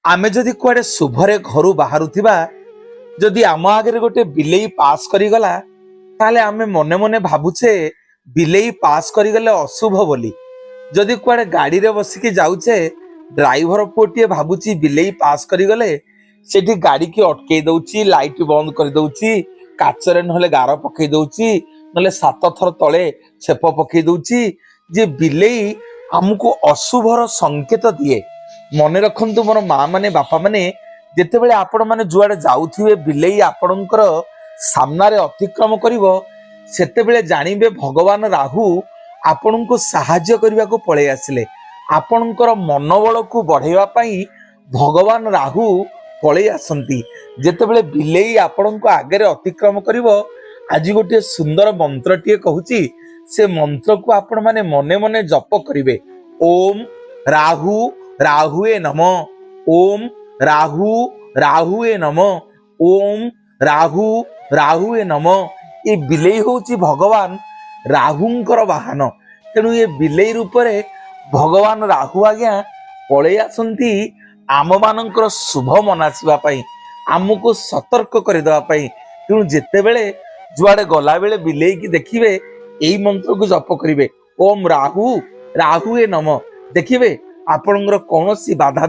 आमे जदि कुआडे शुभरे घर बाहरुथिबा जदि आम आगे गोटे बिलेई पास करिगला ताले आमे मने मने भाबुछे बिलेई पास करिगले अशुभ बोली। जदि कुआडे गाड़ी रे बसिकी जाउछे ड्राइवर पुओटिए भाबुची बिलेई पास करिगले सेठी गाड़ी की अटकेई दउची, लाइट बंद कर दउची, काचरे नहले गार पकई दउची, नहले 7 थर तळे छेप पकई दउची। जे बिलेई हमको अशुभर संकेत दिए। मने रखंतु मोर माँ माने बापा माने जेतेबेले आपण माने जुआडे जाउथिबे बिलेई आपणकर सामना रे अतिक्रम करिवो सेतेबेले जानिबे भगवान राहु आपणको सहाय्य करबा को पळे आसिले। आपणकर मनोबल को बढ़ेवा पई भगवान राहु पळे आसंती। जेतेबेले बिलेई आपणको आगे रे अतिक्रम करिवो आज गोटे सुंदर मंत्रटीए कहूची से मंत्र को आपण माने मने मने जप करिवे। ओम राहु राहुए नमः, ओम राहु राहुए नमः, ओम राहु राहुए नमः। ये बिलेई होची भगवान राहुंकर वाहन। तेणु ये बिलेई रूप रे भगवान राहु आज्ञा पळे आसंती आम मानकर शुभ मनासिबा पई, आमको सतर्क करदेवा पई। तेणु जेतेबेले जुआडे गला बेले बिलेई की देखिबे एई मंत्र को जप करिवे ओम राहु राहुए नमः। देखिबे आपणकर कौनसी बाधा